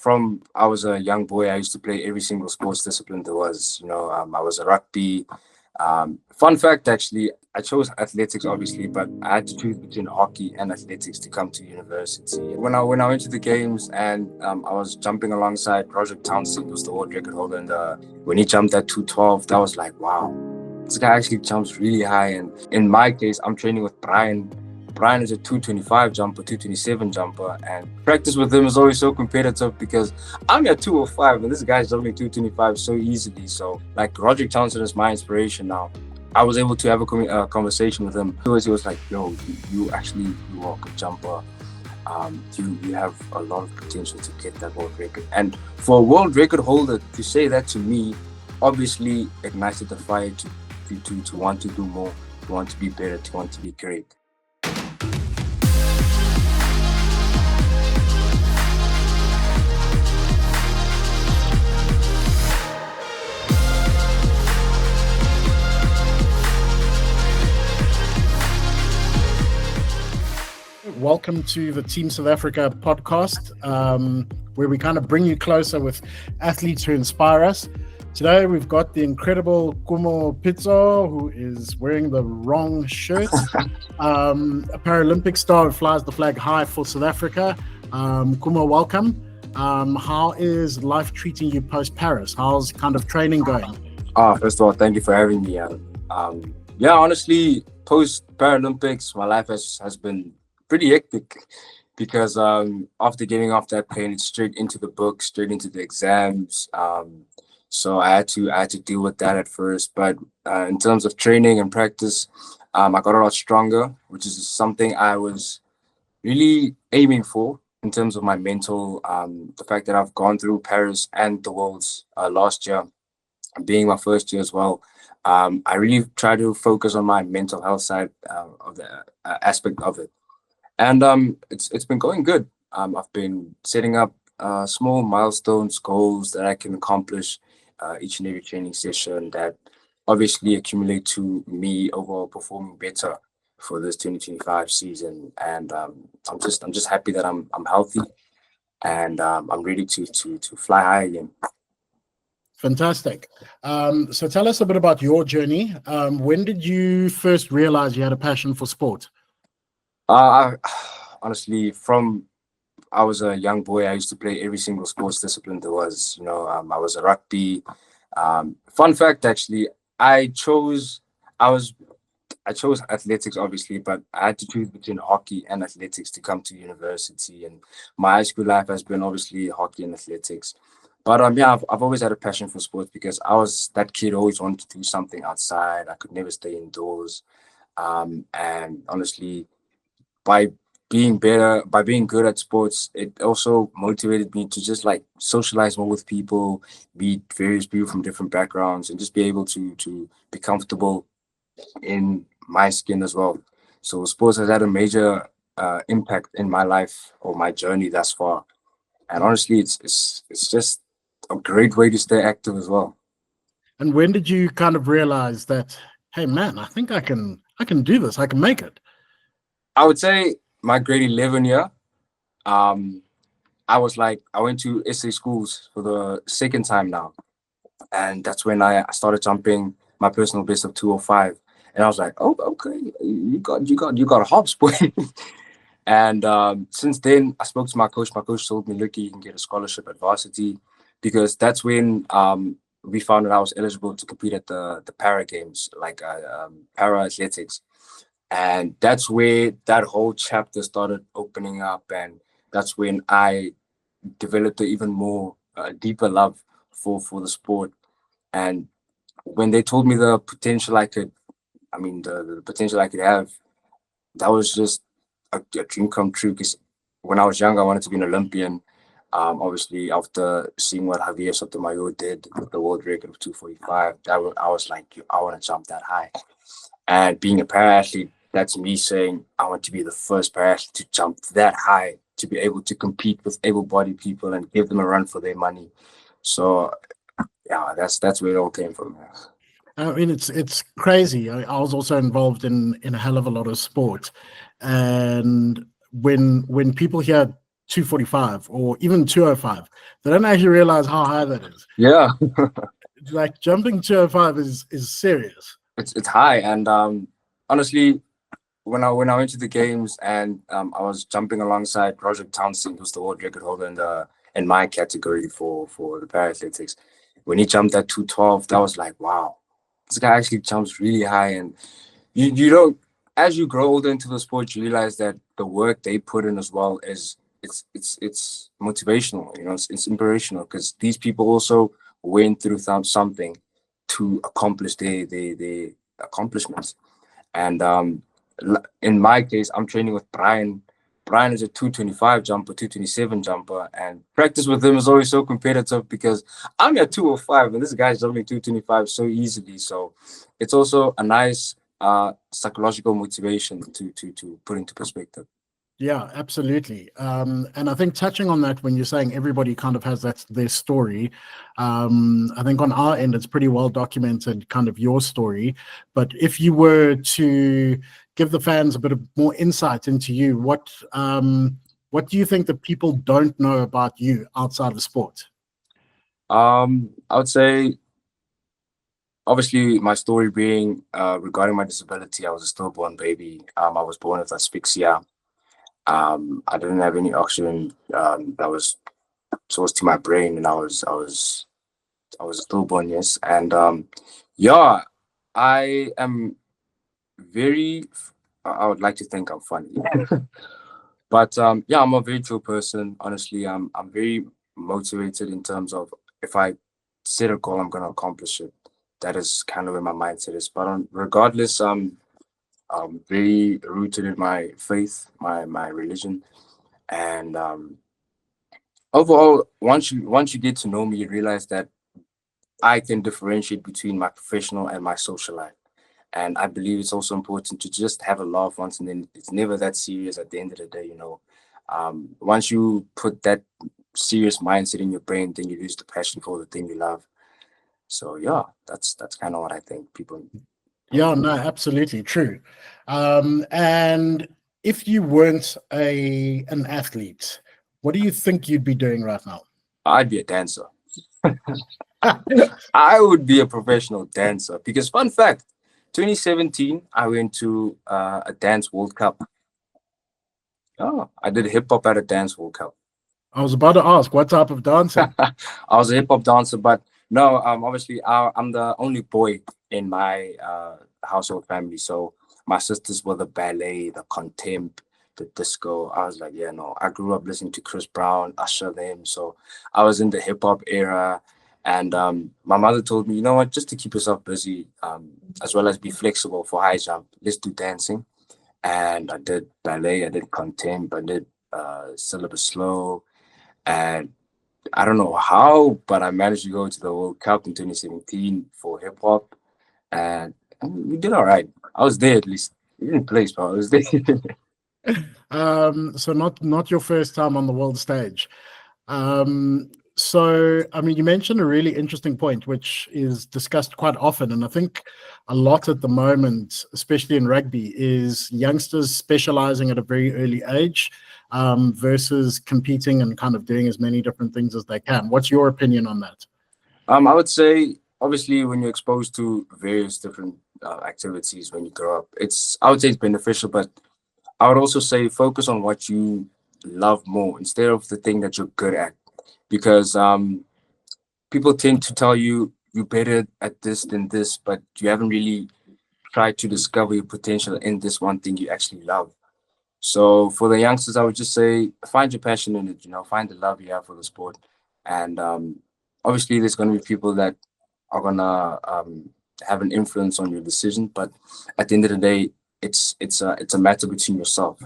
from I was a young boy, I used to play every single sports discipline there was. I was a rugby. Fun fact, actually, I chose athletics, obviously, but I had to choose between hockey and athletics to come to university. When I went to the games and I was jumping alongside Roger Townsend, who's the world record holder, and when he jumped at 212, that was like, wow, this guy actually jumps really high. And in my case, I'm training with Brian. Brian is a 225 jumper, 227 jumper, and practice with him is always so competitive because I'm at 205 and this guy's jumping 225 so easily. So like Roger Townsend is my inspiration now. I was able to have a conversation with him. He was like, yo, you are a good jumper. You have a lot of potential to get that world record. And for a world record holder to say that to me, obviously ignited the fire to want to do more, to want to be better, to want to be great. Welcome to the Team South Africa podcast, where we kind of bring you closer with athletes who inspire us. Today, we've got the incredible Khumo Pitso, who is wearing the wrong shirt. A Paralympic star who flies the flag high for South Africa. Khumo, welcome. How is life treating you post-Paris? How's kind of training going? First of all, thank you for having me. Honestly, post-Paralympics, my life has been pretty hectic because after getting off that plane, it's straight into the books, straight into the exams. So I had to deal with that at first. But in terms of training and practice, I got a lot stronger, which is something I was really aiming for in terms of my mental. The fact that I've gone through Paris and the Worlds last year, being my first year as well. I really try to focus on my mental health side of the aspect of it. And it's been going good. I've been setting up small milestones, goals that I can accomplish each and every training session that obviously accumulate to me overall performing better for this 2025 season. And I'm just happy that I'm healthy and I'm ready to fly high again. Fantastic. So tell us a bit about your journey. When did you first realize you had a passion for sport? Honestly, from I was a young boy, I used to play every single sports discipline there was. I was a rugby. Fun fact, actually, I chose athletics, obviously, but I had to choose between hockey and athletics to come to university. And my high school life has been obviously hockey and athletics. But I've always had a passion for sports because I was that kid who always wanted to do something outside. I could never stay indoors. And honestly, by being good at sports, it also motivated me to just like socialize more with people, meet various people from different backgrounds, and just be able to be comfortable in my skin as well. So sports has had a major impact in my life or my journey thus far. And honestly, it's just a great way to stay active as well. And when did you kind of realize that, hey man, I think I can do this, I can make it? I would say my grade 11 year, I went to SA schools for the second time now. And that's when I started jumping my personal best of 205. And I was like, oh, okay, you got a hops, boy. And since then, I spoke to my coach. My coach told me, look, you can get a scholarship at varsity, because that's when we found that I was eligible to compete at the Para Games, like para athletics. And that's where that whole chapter started opening up. And that's when I developed an even more deeper love for the sport. And when they told me the potential the potential I could have, that was just a dream come true. Because when I was young, I wanted to be an Olympian. Obviously, after seeing what Javier Sotomayor did with the world record of 245, I was like, I want to jump that high. And being a para-athlete, that's me saying I want to be the first para-athlete to jump that high, to be able to compete with able-bodied people and give them a run for their money. So, yeah, that's where it all came from. I mean, it's crazy. I was also involved in a hell of a lot of sport, and when people hear 245 or even 205. They don't actually realize how high that is. Yeah, Like jumping 205 is serious. it's high, and honestly, when I went to the games and I was jumping alongside Roger Townsend, who's the world record holder in my category for the Paralympics. When he jumped at 212, that was like, wow, this guy actually jumps really high. And you don't, as you grow older into the sport, you realize that the work they put in as well is it's motivational. It's inspirational because these people also went through something to accomplish their accomplishments. And in my case, I'm training with Brian. Brian is a 225 jumper, 227 jumper, and practice with him is always so competitive because I'm at 205 and this guy's jumping 225 so easily. So it's also a nice psychological motivation to put into perspective. Yeah, absolutely. And I think touching on that, when you're saying everybody kind of has their story, I think on our end, it's pretty well documented, kind of your story. But if you were to give the fans a bit of more insight into you, what do you think that people don't know about you outside of sport? I would say, obviously, my story being regarding my disability, I was a stillborn baby. I was born with asphyxia. I didn't have any oxygen that was sourced to my brain, and I was stillborn, yes. And yeah, I am very. I would like to think I'm funny, but yeah, I'm a very chill person. Honestly, I'm very motivated in terms of if I set a goal, I'm gonna accomplish it. That is kind of where my mindset is. But regardless, I'm very rooted in my faith, my religion, and overall, once you get to know me, you realize that I can differentiate between my professional and my social life. And I believe it's also important to just have a laugh once, and then it's never that serious at the end of the day. Once you put that serious mindset in your brain, then you lose the passion for the thing you love. So yeah, that's kind of what I think people don't Yeah, know. no, absolutely true. And if you weren't an athlete, what do you think you'd be doing right now? I'd be a dancer. I would be a professional dancer because, fun fact, 2017, I went to a dance World Cup. Oh, I did hip hop at a dance World Cup. I was about to ask what type of dancing. I was a hip hop dancer, but no, obviously, I'm the only boy in my household family. So my sisters were the ballet, the contempt, the disco. I was like, yeah, no. I grew up listening to Chris Brown, Usher, them. So I was in the hip hop era. And my mother told me, you know what, just to keep yourself busy, as well as be flexible for high jump, let's do dancing. And I did ballet, I did contempt, I did syllabus slow. And I don't know how, but I managed to go to the World Cup in 2017 for hip hop, and we did all right. I was there at least. We didn't place, but I was there. So not your first time on the world stage. So I mean, you mentioned a really interesting point, which is discussed quite often, and I think a lot at the moment, especially in rugby, is youngsters specializing at a very early age versus competing and kind of doing as many different things as they can. What's your opinion on that? I would say, obviously, when you're exposed to various different activities when you grow up, I would say it's beneficial, but I would also say focus on what you love more instead of the thing that you're good at, because people tend to tell you you're better at this than this, but you haven't really tried to discover your potential in this one thing you actually love. So for the youngsters, I would just say find your passion in it, find the love you have for the sport. And obviously there's gonna be people that are gonna have an influence on your decision, but at the end of the day, it's a matter between yourself.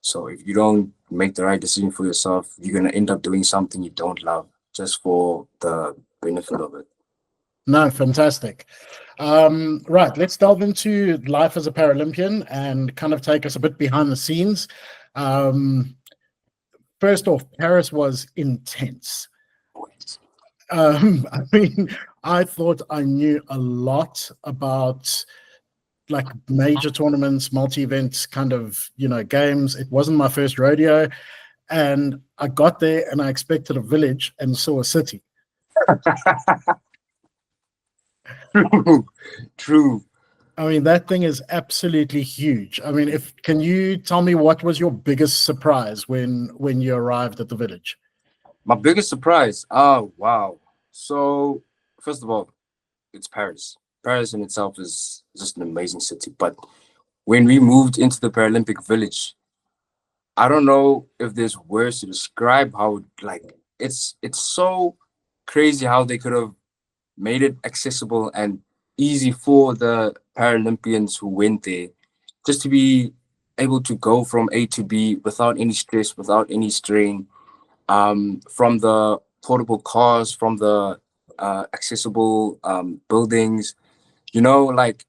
So if you don't make the right decision for yourself, you're gonna end up doing something you don't love just for the benefit of it. No, fantastic. Right, let's delve into life as a Paralympian and kind of take us a bit behind the scenes. Um, First off, Paris was intense. I mean, I thought I knew a lot about like major tournaments, multi-events kind of, games. It wasn't my first rodeo. And I got there and I expected a village and saw a city. True, true. I mean, that thing is absolutely huge. I mean, if can you tell me what was your biggest surprise when you arrived at the village? My biggest surprise. Oh, wow. So, first of all, it's Paris. Paris in itself is just an amazing city. But when we moved into the Paralympic village, I don't know if there's words to describe how like it's so crazy how they could have made it accessible and easy for the Paralympians who went there just to be able to go from A to B without any stress, without any strain, from the portable cars, from the accessible buildings. You know, like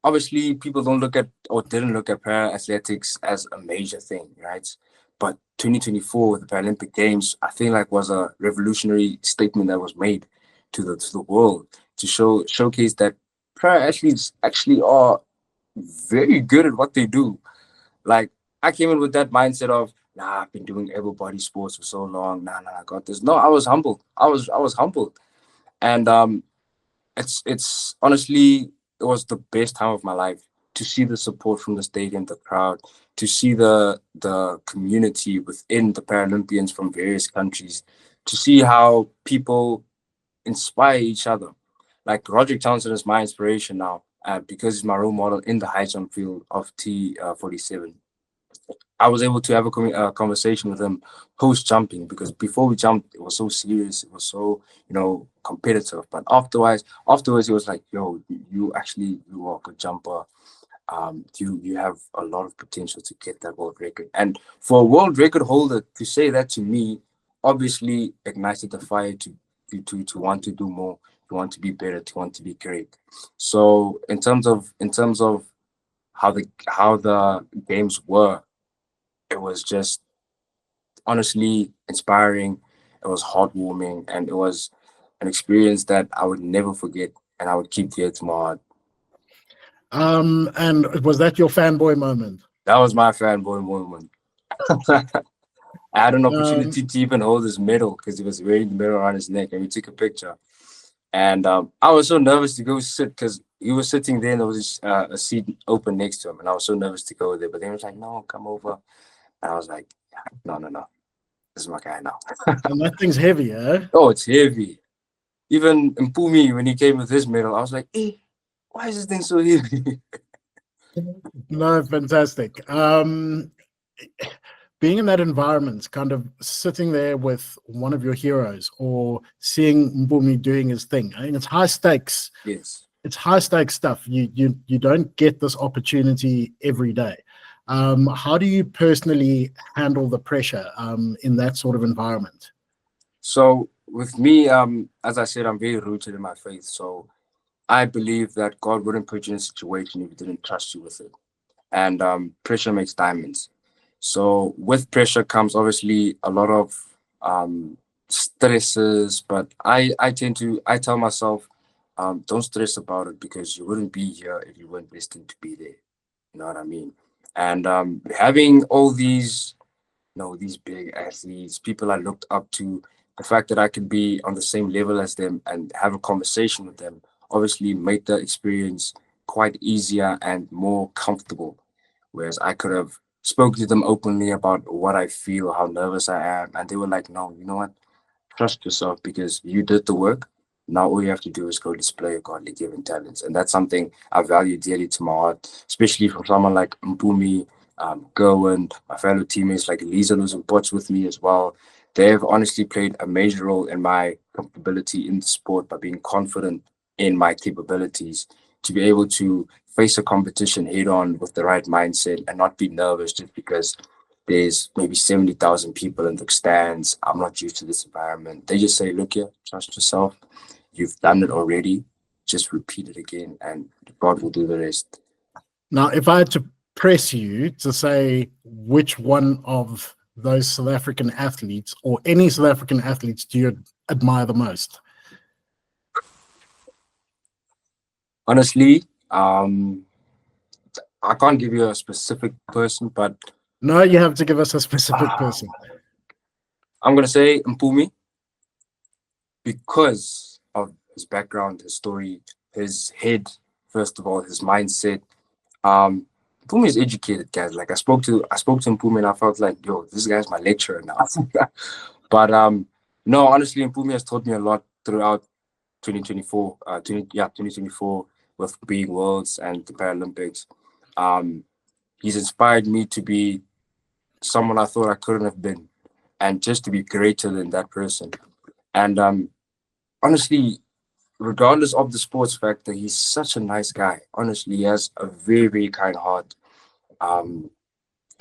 obviously people don't look at or didn't look at para athletics as a major thing, right? But 2024, the Paralympic Games, I feel like was a revolutionary statement that was made to the world to showcase that para athletes actually are very good at what they do. Like I came in with that mindset of, nah, I've been doing able body sports for so long. Nah, I got this. No, I was humbled. I was humbled, and it's honestly it was the best time of my life to see the support from the stadium, the crowd, to see the community within the Paralympians from various countries, to see how people inspire each other. Like Roderick Townsend is my inspiration now, because he's my role model in the high jump field of T47. I was able to have a conversation with him post jumping because before we jumped, it was so serious, it was so competitive. But afterwards, he was like, "Yo, you are a good jumper. You have a lot of potential to get that world record." And for a world record holder to say that to me, obviously ignited the fire to want to do more, to want to be better, to want to be great. So in terms of how the games were, it was just honestly inspiring. It was heartwarming, and it was an experience that I would never forget, and I would keep dear to my heart. And was that your fanboy moment? That was my fanboy moment. I had an Um, opportunity to even hold his medal because he was wearing the medal around his neck, and we took a picture. And I was so nervous to go sit because he was sitting there, and there was a seat open next to him, and I was so nervous to go there. But then he was like, "No, come over," and I was like, "No, no, no, this is my guy now." and that thing's heavy, eh? Oh, it's heavy. Even Mpumi, when he came with his medal, I was like, "Hey, why is this thing so heavy?" No, fantastic. Being in that environment, kind of sitting there with one of your heroes or seeing Mbumi doing his thing, I mean, it's high stakes. Yes. It's high stakes stuff. You don't get this opportunity every day. How do you personally handle the pressure in that sort of environment? So with me, as I said, I'm very rooted in my faith. So I believe that God wouldn't put you in a situation if He didn't trust you with it. And pressure makes diamonds. So with pressure comes obviously a lot of stresses, but I tell myself, don't stress about it because you wouldn't be here if you weren't destined to be there. You know what I mean? And having all these these big athletes, people I looked up to, the fact that I could be on the same level as them and have a conversation with them obviously made the experience quite easier and more comfortable. Whereas I could have spoken to them openly about what I feel, how nervous I am, and they were like, "No, you know what? Trust yourself because you did the work. Now all you have to do is go display your godly given talents." And that's something I value dearly to my heart, especially from someone like Mpumi, Gerwin, my fellow teammates like Lisa, who's in bots with me as well. They've honestly played a major role in my comfortability in the sport by being confident in my capabilities to be able to face a competition head on with the right mindset and not be nervous just because there's maybe 70,000 people in the stands. I'm not used to this environment. They just say, "Look here, trust yourself. You've done it already. Just repeat it again, and God will do the rest." Now, if I had to press you to say which one of those South African athletes or any South African athletes do you admire the most? Honestly, I can't give you a specific person, but No, you have to give us a specific person. I'm gonna say Mpumi because of his background, his story, his head. First of all, his mindset. Um, Mpumi is educated, guys. Like I spoke to Mpumi and I felt like, yo, this guy's my lecturer now. But no, honestly, Mpumi has taught me a lot throughout 2024. 2024 with being Worlds and the Paralympics. Um, he's inspired me to be someone I thought I couldn't have been, and just to be greater than that person. And honestly, regardless of the sports factor, he's such a nice guy. Honestly, he has a very, very kind heart. Um,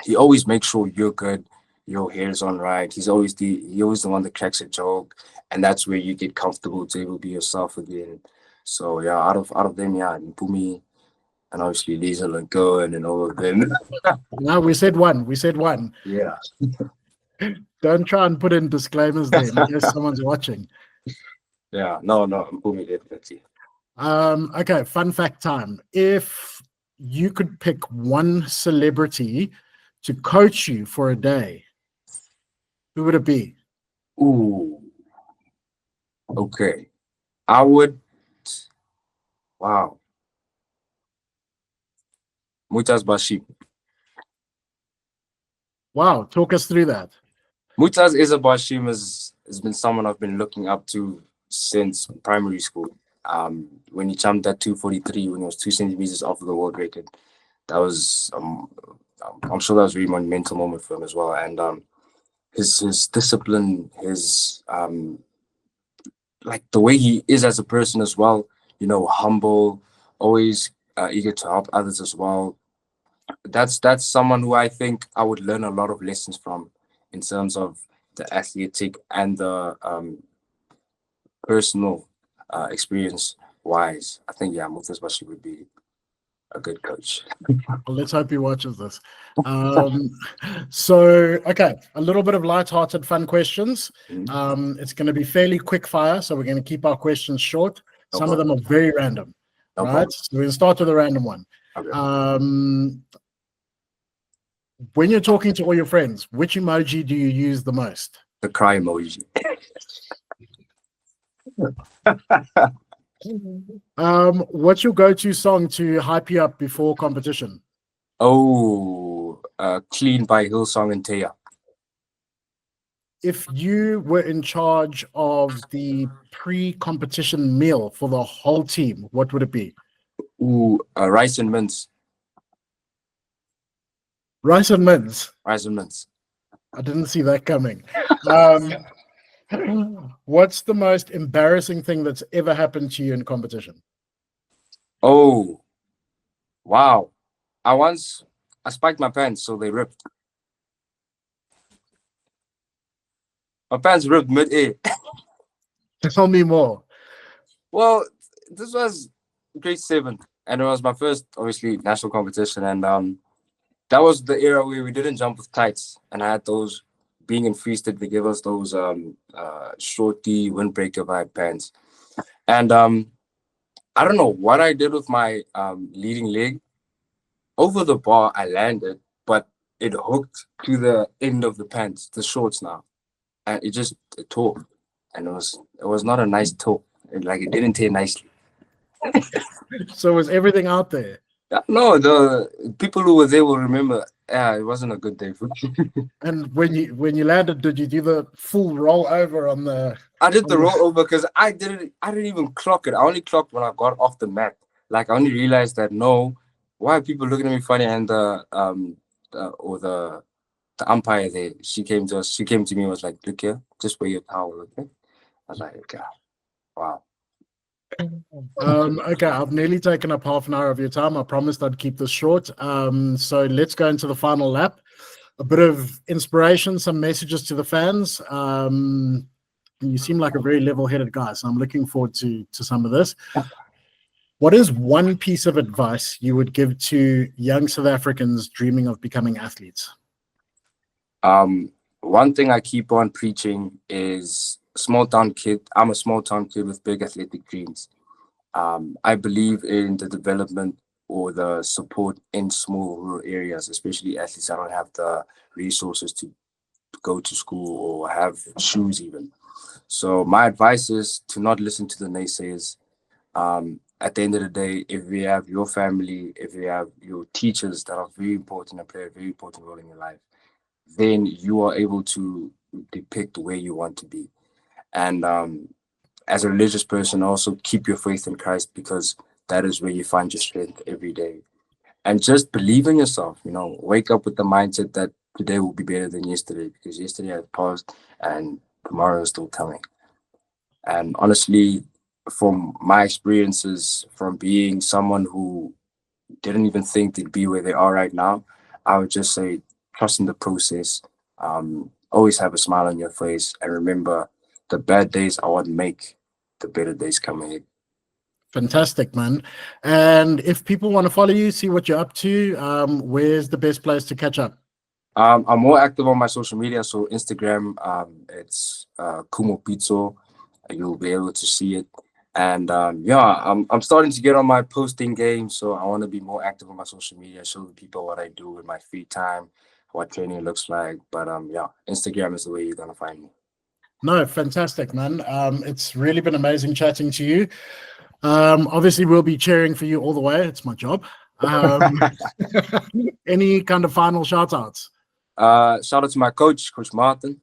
he always makes sure you're good, your hair's on right. He's always the one that cracks a joke, and that's where you get comfortable to able to be yourself again. So yeah, out of them, yeah, Mpumi and obviously Lisa Lagoon and all of them. No, we said one. We said one. Yeah. Don't try and put in disclaimers there in case someone's watching. Yeah, no, Mpumi definitely. Okay, fun fact time. If you could pick one celebrity to coach you for a day, who would it be? Ooh, okay. I would. Wow. Muchas Bashim. Wow, talk us through that. Mutaz Isa Bashim has been someone I've been looking up to since primary school. When he jumped at 243, when he was 2 centimeters off of the world record, that was I'm sure that was a really monumental moment for him as well. And his discipline, his like the way he is as a person as well, humble, always eager to help others as well. That's someone who I think I would learn a lot of lessons from in terms of the athletic and the personal experience wise. I think, yeah, Mutaz Bashi would be a good coach. Well, let's hope he watches this. So, okay, a little bit of light-hearted, fun questions. It's going to be fairly quick fire, so we're going to keep our questions short. Some of them are very random, right? So we're going to start with a random one. Okay. When you're talking to all your friends, which emoji do you use the most? The cry emoji. What's your go-to song to hype you up before competition? Oh, Clean by Hillsong and Taya. If you were in charge of the pre-competition meal for the whole team, what would it be? Ooh, rice and mince. Rice and mince. Rice and mince. I didn't see that coming. What's the most embarrassing thing that's ever happened to you in competition? Oh, wow. I spiked my pants, so they ripped. My pants ripped mid-air. Tell me more. Well, this was grade 7, and it was my first, obviously, national competition. And that was the era where we didn't jump with tights. And I had those, being in freestyle, they gave us those shorty windbreaker vibe pants. And I don't know what I did with my leading leg. Over the bar, I landed, but it hooked to the end of the pants, the shorts now. And it tore. And it was not a nice toe. It didn't tear nicely. So was everything out there? No, the people who were there will remember. Yeah, it wasn't a good day for me. And when you landed, did you do the full roll over on the? I did the roll over because I didn't even clock it. I only clocked when I got off the mat. Like I only realized that why are people looking at me funny? And the umpire there, she came to me and was like, look here, just wear your towel, okay? I was like, okay, wow. Okay, I've nearly taken up half an hour of your time. I promised I'd keep this short. So let's go into the final lap. A bit of inspiration, some messages to the fans. You seem like a very level-headed guy, so I'm looking forward to some of this. What is one piece of advice you would give to young South Africans dreaming of becoming athletes? One thing I keep on preaching is small town kid. I'm a small town kid with big athletic dreams. I believe in the development or the support in small rural areas, especially athletes that don't have the resources to go to school or have shoes even. So my advice is to not listen to the naysayers. At the end of the day, if you have your family, if you have your teachers that are very important and play a very important role in your life, then you are able to depict where you want to be. And as a religious person, also keep your faith in Christ, because that is where you find your strength every day. And just believe in yourself, wake up with the mindset that today will be better than yesterday, because yesterday has passed and tomorrow is still coming. And honestly, from my experiences, from being someone who didn't even think they'd be where they are right now, I would just say trust in the process. Always have a smile on your face, and remember, the bad days are what make the better days come ahead. Fantastic, man. And if people want to follow you, see what you're up to, where's the best place to catch up? I'm more active on my social media, so Instagram, it's Khumo Pitso. You'll be able to see it. And I'm starting to get on my posting game, so I want to be more active on my social media, show the people what I do in my free time, what training looks like. But Instagram is the way you're gonna find me. No, fantastic, man. It's really been amazing chatting to you. Obviously, we'll be cheering for you all the way. It's my job. Any kind of final shout outs? Shout out to my coach, Coach Martin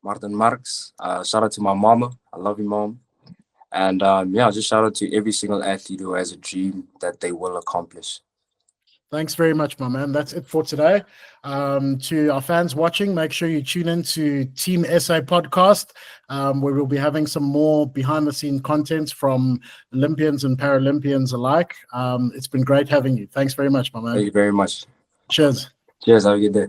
Marx. Shout out to my mama. I love you, mom. And just shout out to every single athlete who has a dream that they will accomplish. Thanks very much, my man. That's it for today. To our fans watching, make sure you tune in to Team SA podcast, where we'll be having some more behind-the-scene content from Olympians and Paralympians alike. It's been great having you. Thanks very much, my man. Thank you very much. Cheers. Cheers. Have a good day.